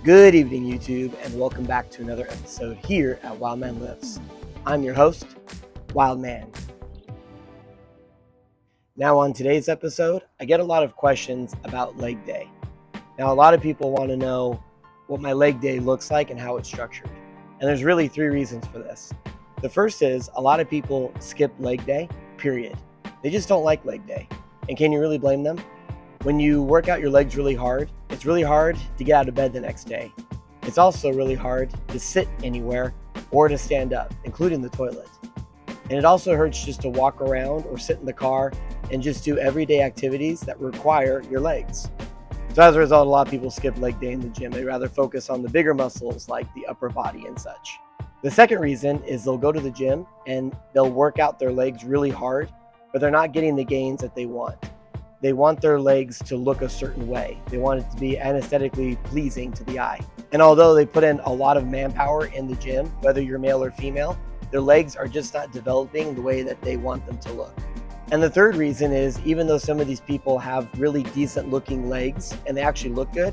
Good evening, YouTube, and welcome back to another episode here at WILDMAN Lifts. I'm your host, WILDMAN. Now on today's episode, I get a lot of questions about leg day. Now a lot of people want to know what my leg day looks like and how it's structured. And there's really three reasons for this. The first is a lot of people skip leg day, period. They just don't like leg day. And can you really blame them? When you work out your legs really hard, it's really hard to get out of bed the next day. It's also really hard to sit anywhere or to stand up, including the toilet. And it also hurts just to walk around or sit in the car and just do everyday activities that require your legs. So as a result, a lot of people skip leg day in the gym. They rather focus on the bigger muscles like the upper body and such. The second reason is they'll go to the gym and they'll work out their legs really hard, but they're not getting the gains that they want. They want their legs to look a certain way. They want it to be aesthetically pleasing to the eye. And although they put in a lot of manpower in the gym, whether you're male or female, their legs are just not developing the way that they want them to look. And the third reason is even though some of these people have really decent looking legs and they actually look good,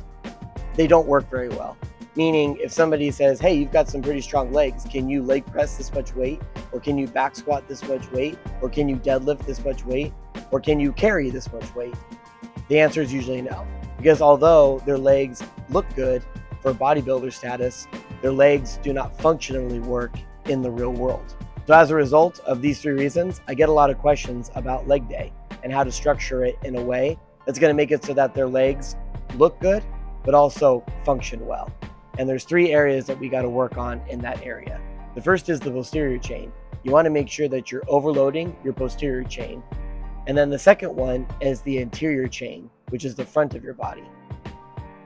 they don't work very well. Meaning if somebody says, hey, you've got some pretty strong legs, can you leg press this much weight? Or can you back squat this much weight? Or can you deadlift this much weight? Or can you carry this much weight? The answer is usually no. Because although their legs look good for bodybuilder status, their legs do not functionally work in the real world. So as a result of these three reasons, I get a lot of questions about leg day and how to structure it in a way that's going to make it so that their legs look good, but also function well. And there's three areas that we got to work on in that area. The first is the posterior chain. You want to make sure that you're overloading your posterior chain. And then the second one is the anterior chain, which is the front of your body.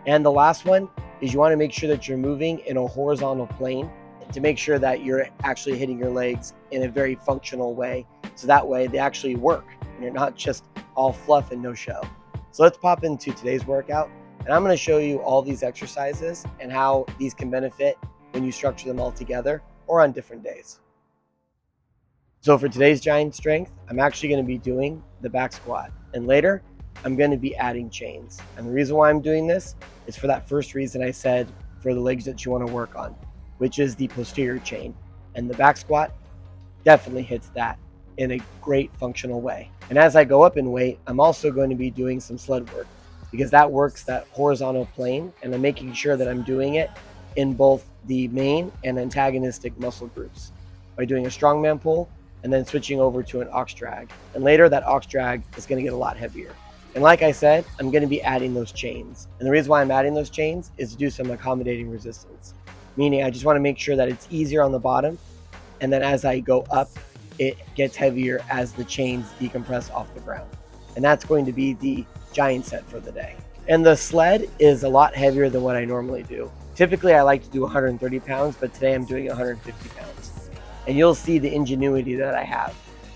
And the last one is you want to make sure that you're moving in a horizontal plane to make sure that you're actually hitting your legs in a very functional way. So that way they actually work and you're not just all fluff and no show. So let's pop into today's workout. And I'm going to show you all these exercises and how these can benefit when you structure them all together or on different days. So for today's giant strength, I'm actually going to be doing the back squat. And later, I'm going to be adding chains. And the reason why I'm doing this is for that first reason I said for the legs that you want to work on, which is the posterior chain. And the back squat definitely hits that in a great functional way. And as I go up in weight, I'm also going to be doing some sled work because that works that horizontal plane. And I'm making sure that I'm doing it in both the main and antagonistic muscle groups by doing a strongman pull and then switching over to an ox drag. And later that ox drag is going to get a lot heavier. And like I said, I'm going to be adding those chains. And the reason why I'm adding those chains is to do some accommodating resistance. Meaning I just want to make sure that it's easier on the bottom. And then as I go up, it gets heavier as the chains decompress off the ground. And that's going to be the giant set for the day. And the sled is a lot heavier than what I normally do. Typically I like to do 130 pounds, but today I'm doing 150 pounds. And you'll see the ingenuity that I have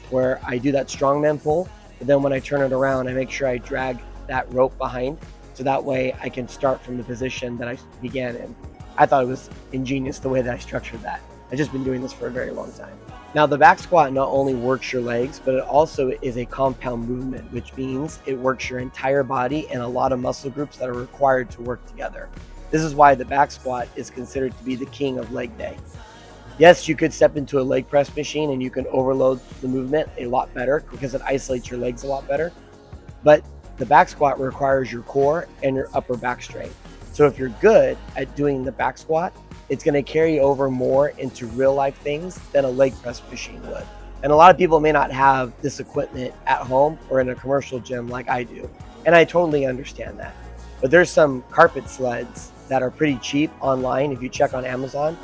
where I do that strongman pull, but then when I turn it around, I make sure I drag that rope behind so that way I can start from the position that I began in. I thought it was ingenious the way that I structured that. I've just been doing this for a very long time. Now the back squat not only works your legs, but it also is a compound movement, which means it works your entire body and a lot of muscle groups that are required to work together. This is why the back squat is considered to be the king of leg day. Yes, you could step into a leg press machine and you can overload the movement a lot better because it isolates your legs a lot better. But the back squat requires your core and your upper back strength. So if you're good at doing the back squat, it's going to carry over more into real life things than a leg press machine would. And a lot of people may not have this equipment at home or in a commercial gym like I do. And I totally understand that. But there's some carpet sleds that are pretty cheap online if you check on Amazon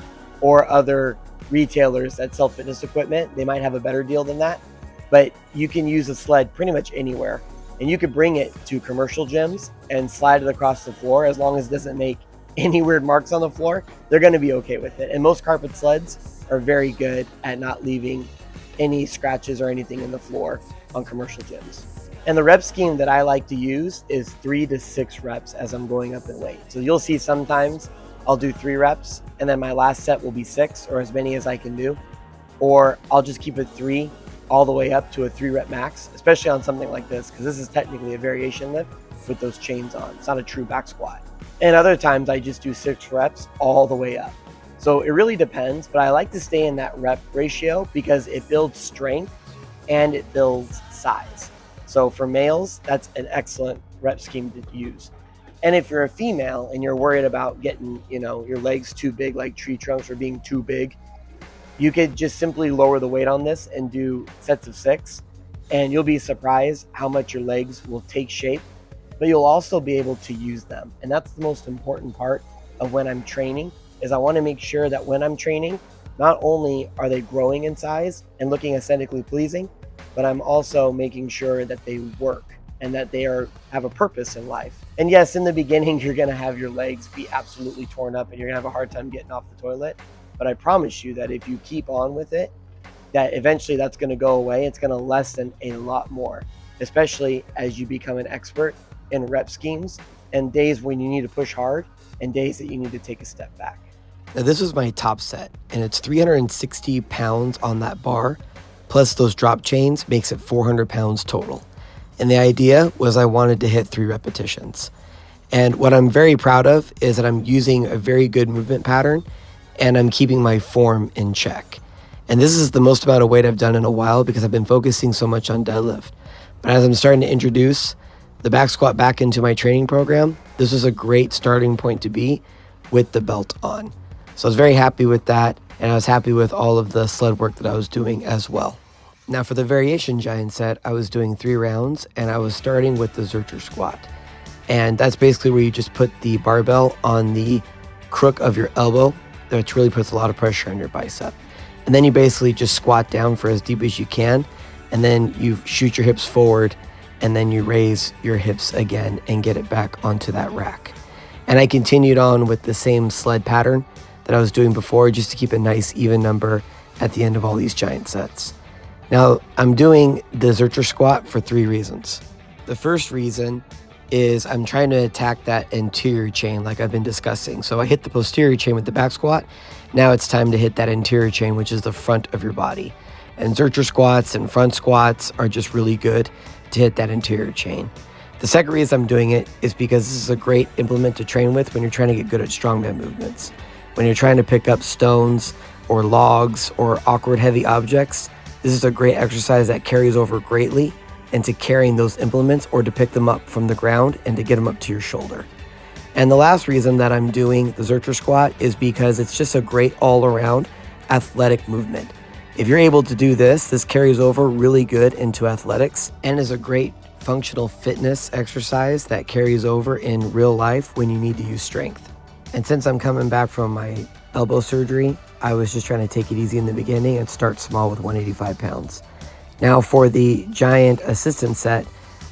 or other retailers that sell fitness equipment. They might have a better deal than that, but you can use a sled pretty much anywhere. And you could bring it to commercial gyms and slide it across the floor as long as it doesn't make any weird marks on the floor. They're going to be okay with it. And most carpet sleds are very good at not leaving any scratches or anything in the floor on commercial gyms. And the rep scheme that I like to use is 3 to 6 reps as I'm going up in weight. So you'll see sometimes I'll do 3 reps and then my last set will be 6 or as many as I can do. Or I'll just keep it 3 all the way up to a 3 rep max, especially on something like this, because this is technically a variation lift with those chains on. It's not a true back squat. And other times I just do 6 reps all the way up. So it really depends, but I like to stay in that rep ratio because it builds strength and it builds size. So for males, that's an excellent rep scheme to use. And if you're a female and you're worried about getting, your legs too big, like tree trunks, or being too big, you could just simply lower the weight on this and do sets of 6, and you'll be surprised how much your legs will take shape, but you'll also be able to use them. And that's the most important part of when I'm training, is I want to make sure that when I'm training, not only are they growing in size and looking aesthetically pleasing, but I'm also making sure that they work and that they have a purpose in life. And yes, in the beginning, you're gonna have your legs be absolutely torn up and you're gonna have a hard time getting off the toilet. But I promise you that if you keep on with it, that eventually that's gonna go away. It's gonna lessen a lot more, especially as you become an expert in rep schemes and days when you need to push hard and days that you need to take a step back. Now this was my top set, and it's 360 pounds on that bar, plus those drop chains makes it 400 pounds total. And the idea was I wanted to hit 3 repetitions. And what I'm very proud of is that I'm using a very good movement pattern and I'm keeping my form in check. And this is the most amount of weight I've done in a while because I've been focusing so much on deadlift. But as I'm starting to introduce the back squat back into my training program, this was a great starting point to be with the belt on. So I was very happy with that, and I was happy with all of the sled work that I was doing as well. Now for the variation giant set, I was doing 3 rounds, and I was starting with the Zercher squat. And that's basically where you just put the barbell on the crook of your elbow, which really puts a lot of pressure on your bicep. And then you basically just squat down for as deep as you can, and then you shoot your hips forward, and then you raise your hips again and get it back onto that rack. And I continued on with the same sled pattern that I was doing before, just to keep a nice even number at the end of all these giant sets. Now, I'm doing the Zercher squat for 3 reasons. The first reason is I'm trying to attack that anterior chain like I've been discussing. So I hit the posterior chain with the back squat. Now it's time to hit that anterior chain, which is the front of your body. And Zercher squats and front squats are just really good to hit that anterior chain. The second reason I'm doing it is because this is a great implement to train with when you're trying to get good at strongman movements. When you're trying to pick up stones or logs or awkward heavy objects, this is a great exercise that carries over greatly into carrying those implements or to pick them up from the ground and to get them up to your shoulder. And the last reason that I'm doing the Zercher squat is because it's just a great all-around athletic movement. If you're able to do this carries over really good into athletics and is a great functional fitness exercise that carries over in real life when you need to use strength. And since I'm coming back from my elbow surgery, I was just trying to take it easy in the beginning and start small with 185 pounds. Now for the giant assistant set,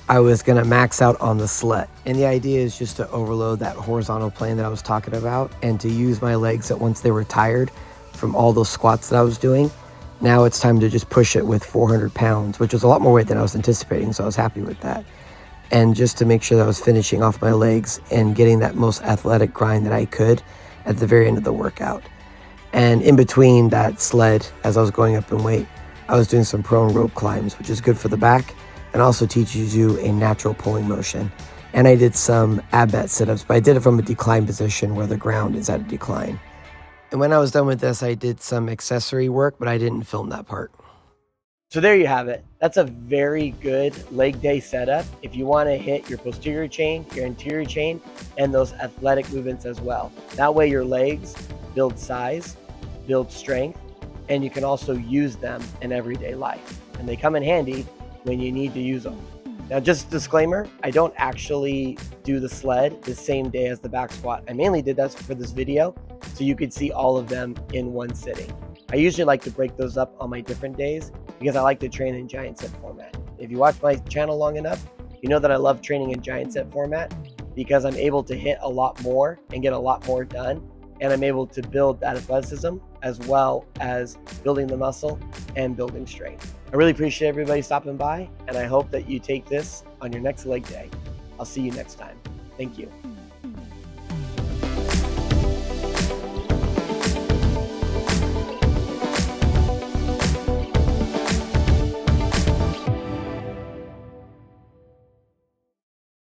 I was gonna max out on the sled. And the idea is just to overload that horizontal plane that I was talking about and to use my legs that once they were tired from all those squats that I was doing, now it's time to just push it with 400 pounds, which was a lot more weight than I was anticipating, so I was happy with that. And just to make sure that I was finishing off my legs and getting that most athletic grind that I could at the very end of the workout. And in between that sled, as I was going up in weight, I was doing some prone rope climbs, which is good for the back and also teaches you a natural pulling motion. And I did some ab bat sit-ups, but I did it from a decline position where the ground is at a decline. And when I was done with this, I did some accessory work, but I didn't film that part. So there you have it. That's a very good leg day setup if you want to hit your posterior chain, your anterior chain, and those athletic movements as well. That way your legs build size, build strength, and you can also use them in everyday life. And they come in handy when you need to use them. Now, just a disclaimer, I don't actually do the sled the same day as the back squat. I mainly did that for this video so you could see all of them in one sitting. I usually like to break those up on my different days because I like to train in giant set format. If you watch my channel long enough, you know that I love training in giant set format because I'm able to hit a lot more and get a lot more done. And I'm able to build that athleticism as well as building the muscle and building strength. I really appreciate everybody stopping by, and I hope that you take this on your next leg day. I'll see you next time. Thank you.